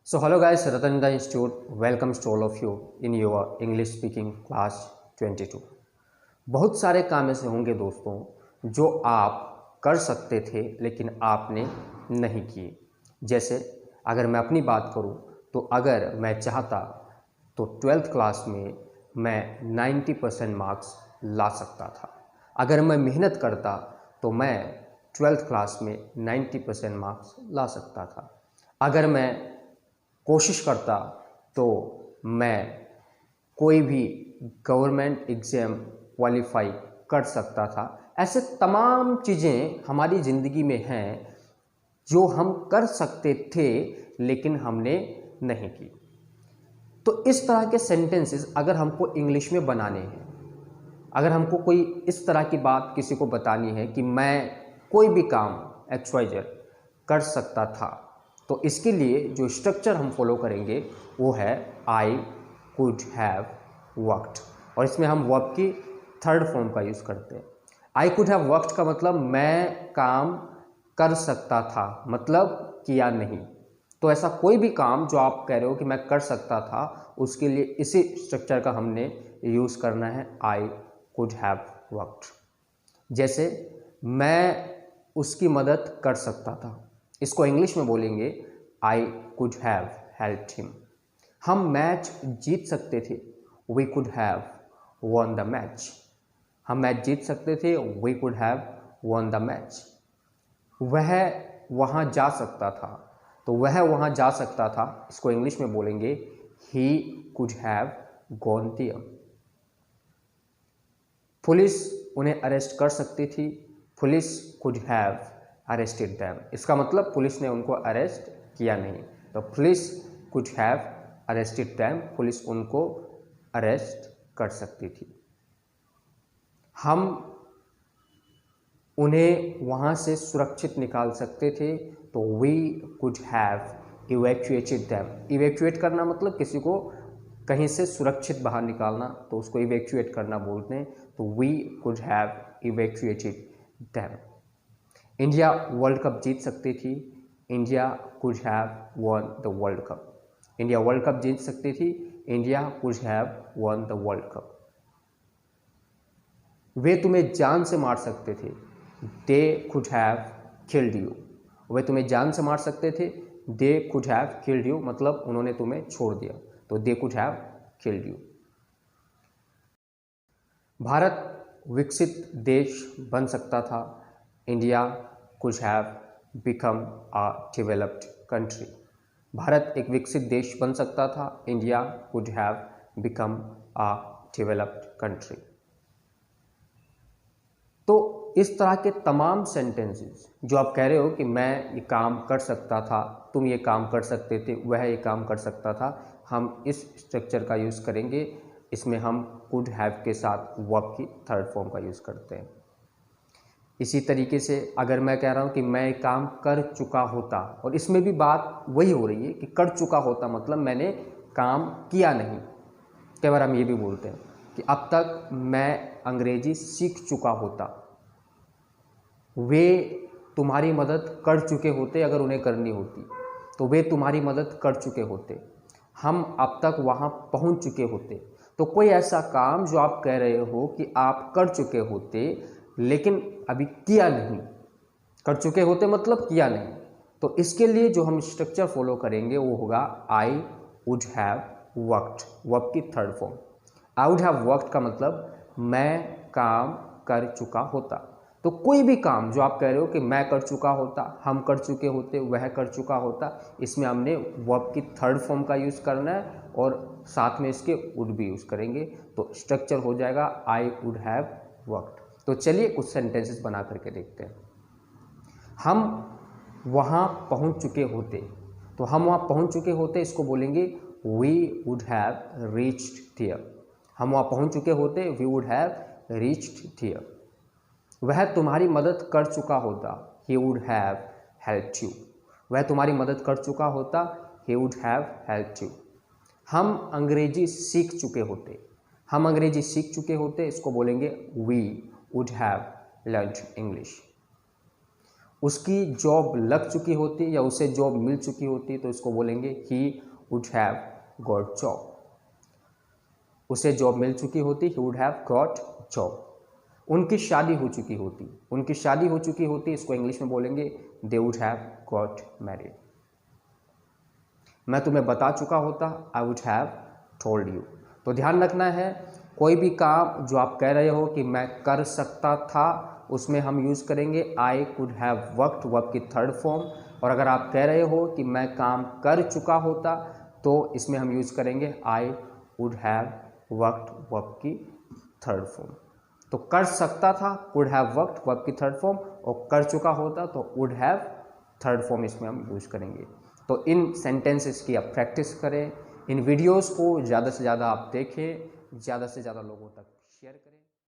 So hello guys, Ratananda Institute welcomes to all of you in your English speaking class 22। बहुत सारे काम ऐसे होंगे दोस्तों जो आप कर सकते थे लेकिन आपने नहीं किए। जैसे अगर मैं अपनी बात करूं तो अगर मैं चाहता तो 12th क्लास में मैं 90% मार्क्स ला सकता था। अगर मैं मेहनत करता तो मैं 12th क्लास में 90% मार्क्स ला सकता था। अगर मैं कोशिश करता तो मैं कोई भी गवर्नमेंट एग्ज़ाम क्वालिफाई कर सकता था। ऐसे तमाम चीज़ें हमारी ज़िंदगी में हैं जो हम कर सकते थे लेकिन हमने नहीं की। तो इस तरह के सेंटेंसेस अगर हमको इंग्लिश में बनाने हैं, अगर हमको कोई इस तरह की बात किसी को बतानी है कि मैं कोई भी काम XYZ कर सकता था, तो इसके लिए जो स्ट्रक्चर हम फॉलो करेंगे वो है आई कुड हैव वर्कड, और इसमें हम वर्ब की थर्ड फॉर्म का यूज़ करते हैं। आई कुड हैव वर्कड का मतलब मैं काम कर सकता था, मतलब किया नहीं। तो ऐसा कोई भी काम जो आप कह रहे हो कि मैं कर सकता था, उसके लिए इसी स्ट्रक्चर का हमने यूज़ करना है आई कुड हैव वर्कड। जैसे मैं उसकी मदद कर सकता था, इसको इंग्लिश में बोलेंगे I could have helped him. हम मैच जीत सकते थे, we could have won the match. हम मैच जीत सकते थे, we could have won the match. वह वहाँ जा सकता था, तो वह वहाँ जा सकता था, इसको इंग्लिश में बोलेंगे he could have gone there. Police उन्हें अरेस्ट कर सकती थी, police could have arrested them. इसका मतलब पुलिस ने उनको अरेस्ट किया नहीं, तो police could have arrested them, police उनको अरेस्ट कर सकती थी। हम उन्हें वहाँ से सुरक्षित निकाल सकते थे, तो we could have evacuated them. Evacuate करना मतलब किसी को कहीं से सुरक्षित बाहर निकालना, तो उसको इवैक्यूएट करना बोलते हैं। तो we could have evacuated them. India world cup जीत सकती थी, India could have won the world cup. India world cup जीत सकती थी, India could have won the world cup. वे तुम्हें जान से मार सकते थे, they could have killed you. वे तुम्हें जान से मार सकते थे, they could have killed you, मतलब उन्होंने तुम्हें छोड़ दिया, तो they could have killed you. Bharat विकसित देश बन सकता था, India could have become a developed country. Bharat एक विकसित देश बन सकता था, India could have become a developed country. तो इस तरह के तमाम सेंटेंसेस जो आप कह रहे हो कि मैं ये काम कर सकता था, तुम ये काम कर सकते थे, वह ये काम कर सकता था, हम इस स्ट्रक्चर का यूज़ करेंगे। इसमें हम कुड हैव के साथ वर्ब की थर्ड फॉर्म का यूज़ करते हैं। इसी तरीके से अगर मैं कह रहा हूँ कि मैं काम कर चुका होता, और इसमें भी बात वही हो रही है कि कर चुका होता मतलब मैंने काम किया नहीं। कई बार हम ये भी बोलते हैं कि अब तक मैं अंग्रेजी सीख चुका होता। वे तुम्हारी मदद कर चुके होते, अगर उन्हें करनी होती तो वे तुम्हारी मदद कर चुके होते। हम अब तक वहाँ पहुँच चुके होते। तो कोई ऐसा काम जो आप कह रहे हो कि आप कर चुके होते लेकिन अभी किया नहीं, कर चुके होते मतलब किया नहीं, तो इसके लिए जो हम स्ट्रक्चर फॉलो करेंगे वो होगा I would have worked, verb की third form. I would have worked का मतलब मैं काम कर चुका होता। तो कोई भी काम जो आप कह रहे हो कि मैं कर चुका होता, हम कर चुके होते, वह कर चुका होता, इसमें हमने वर्ब की थर्ड फॉर्म का यूज़ करना है और साथ में इसके वुड भी यूज़ करेंगे, तो स्ट्रक्चर हो जाएगा आई वुड हैव वर्कड। तो चलिए कुछ सेंटेंसेस बना करके देखते हैं। हम वहाँ पहुँच चुके होते, तो हम वहाँ पहुँच चुके होते, इसको बोलेंगे we would have reached there. हम वहाँ पहुँच चुके होते, we would have reached there. वह तुम्हारी मदद कर चुका होता, he would have helped you. वह तुम्हारी मदद कर चुका होता, he would have helped you. हम अंग्रेजी सीख चुके होते, हम अंग्रेजी सीख चुके होते, इसको बोलेंगे we would have learned English. उसकी जॉब लग चुकी होती या उसे जॉब मिल चुकी होती तो इसको बोलेंगे ही वुड हैव गॉट जॉब। उसे जॉब मिल चुकी होती, ही वुड हैव गॉट जॉब। उनकी शादी हो चुकी होती, उनकी शादी हो चुकी होती, इसको इंग्लिश में बोलेंगे they would have got married. मैं तुम्हें बता चुका होता, आई वुड हैव टोल्ड यू। तो ध्यान रखना है, कोई भी काम जो आप कह रहे हो कि मैं कर सकता था, उसमें हम यूज़ करेंगे आई कुड हैव वर्कड, वर्ब की थर्ड फॉर्म। और अगर आप कह रहे हो कि मैं काम कर चुका होता, तो इसमें हम यूज़ करेंगे आई वुड हैव वर्कड, वर्ब की थर्ड फॉर्म। तो कर सकता था कुड हैव वर्कड, वर्ब की थर्ड फॉर्म, और कर चुका होता तो वुड हैव थर्ड फॉर्म इसमें हम यूज करेंगे। तो इन सेंटेंसेस की आप प्रैक्टिस करें, इन वीडियोस को ज़्यादा से ज़्यादा आप देखें, ज़्यादा से ज़्यादा लोगों तक शेयर करें।